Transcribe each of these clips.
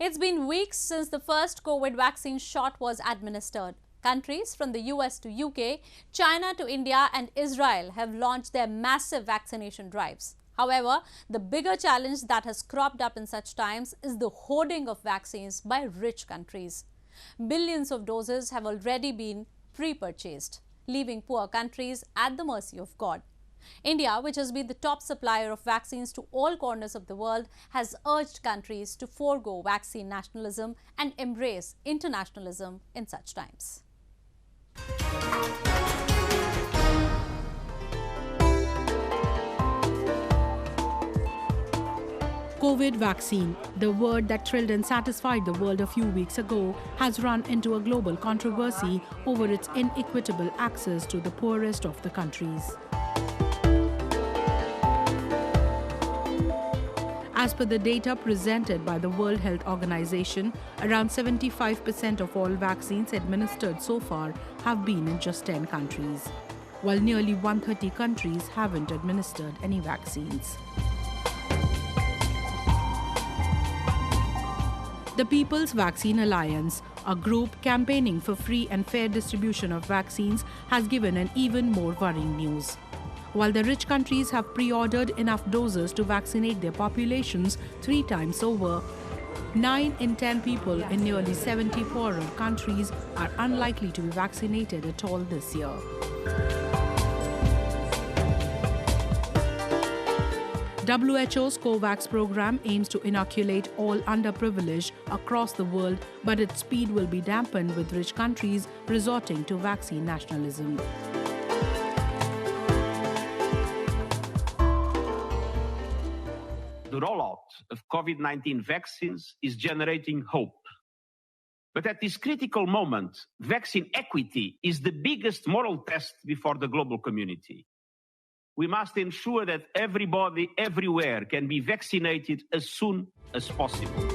It's been weeks since the first COVID vaccine shot was administered. Countries from the US to UK, China to India and Israel have launched their massive vaccination drives. However, the bigger challenge that has cropped up in such times is the hoarding of vaccines by rich countries. Billions of doses have already been pre-purchased, leaving poor countries at the mercy of God. India, which has been the top supplier of vaccines to all corners of the world, has urged countries to forgo vaccine nationalism and embrace internationalism in such times. COVID vaccine, the word that thrilled and satisfied the world a few weeks ago, has run into a global controversy over its inequitable access to the poorest of the countries. As per the data presented by the World Health Organization, around 75% of all vaccines administered so far have been in just 10 countries, while nearly 130 countries haven't administered any vaccines. The People's Vaccine Alliance, a group campaigning for free and fair distribution of vaccines, has given an even more worrying news. While the rich countries have pre-ordered enough doses to vaccinate their populations 3 times over, 9 in 10 people in nearly 70 poorer countries are unlikely to be vaccinated at all this year. WHO's COVAX program aims to inoculate all underprivileged across the world, but its speed will be dampened with rich countries resorting to vaccine nationalism. The rollout of COVID-19 vaccines is generating hope. But at this critical moment, vaccine equity is the biggest moral test before the global community. We must ensure that everybody, everywhere, can be vaccinated as soon as possible.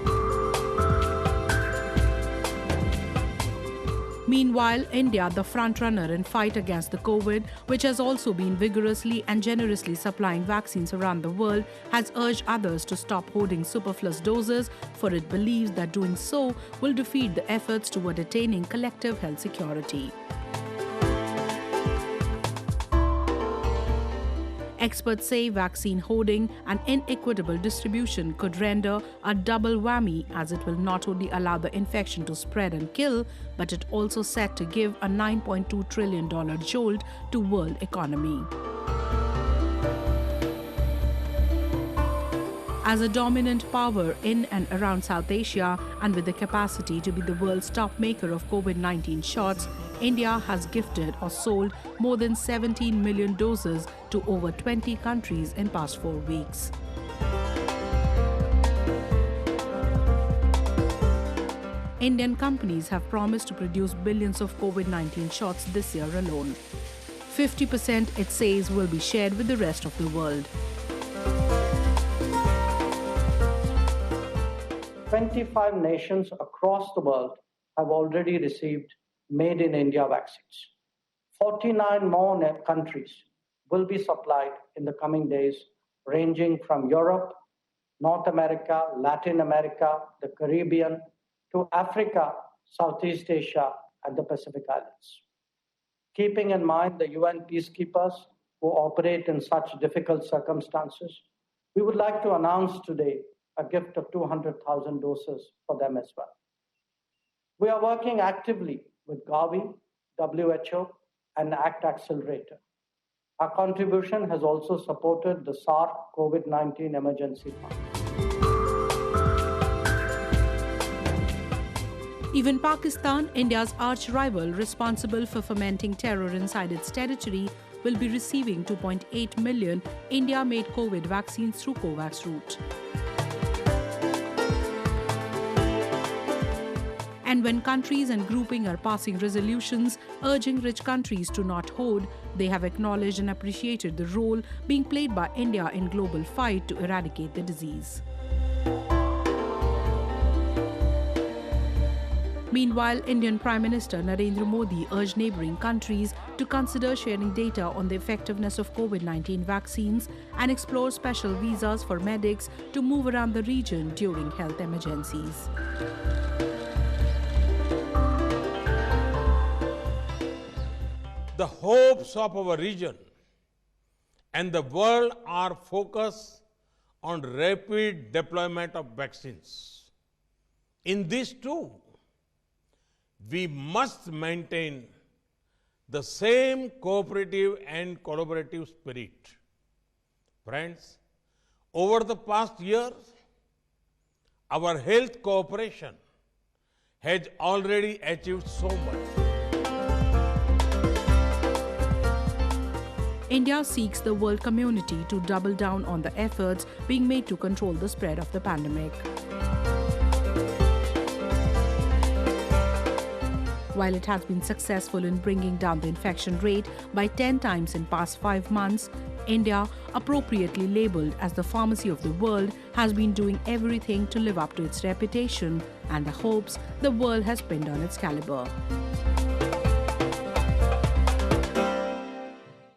Meanwhile, India, the front-runner in fight against the COVID, which has also been vigorously and generously supplying vaccines around the world, has urged others to stop hoarding superfluous doses, for it believes that doing so will defeat the efforts toward attaining collective health security. Experts say vaccine hoarding and inequitable distribution could render a double whammy, as it will not only allow the infection to spread and kill, but it also set to give a $9.2 trillion jolt to world economy. As a dominant power in and around South Asia, and with the capacity to be the world's top maker of COVID-19 shots, India has gifted or sold more than 17 million doses to over 20 countries in past 4 weeks. Indian companies have promised to produce billions of COVID-19 shots this year alone. 50%, it says, will be shared with the rest of the world. 25 nations across the world have already received made in India vaccines. 49 more countries will be supplied in the coming days, ranging from Europe, North America, Latin America, the Caribbean, to Africa, Southeast Asia, and the Pacific Islands. Keeping in mind the UN peacekeepers who operate in such difficult circumstances, we would like to announce today a gift of 200,000 doses for them as well. We are working actively with Gavi, WHO, and ACT Accelerator. Our contribution has also supported the SARC COVID-19 Emergency Fund. Even Pakistan, India's arch-rival responsible for fomenting terror inside its territory, will be receiving 2.8 million India-made COVID vaccines through COVAX route. And when countries and groupings are passing resolutions urging rich countries to not hoard, they have acknowledged and appreciated the role being played by India in global fight to eradicate the disease. Meanwhile, Indian Prime Minister Narendra Modi urged neighbouring countries to consider sharing data on the effectiveness of COVID-19 vaccines and explore special visas for medics to move around the region during health emergencies. The hopes of our region and the world are focused on rapid deployment of vaccines. In this too, we must maintain the same cooperative and collaborative spirit. Friends, over the past years, our health cooperation has already achieved so much. India seeks the world community to double down on the efforts being made to control the spread of the pandemic. While it has been successful in bringing down the infection rate by 10 times in past 5 months, India, appropriately labelled as the pharmacy of the world, has been doing everything to live up to its reputation and the hopes the world has pinned on its caliber.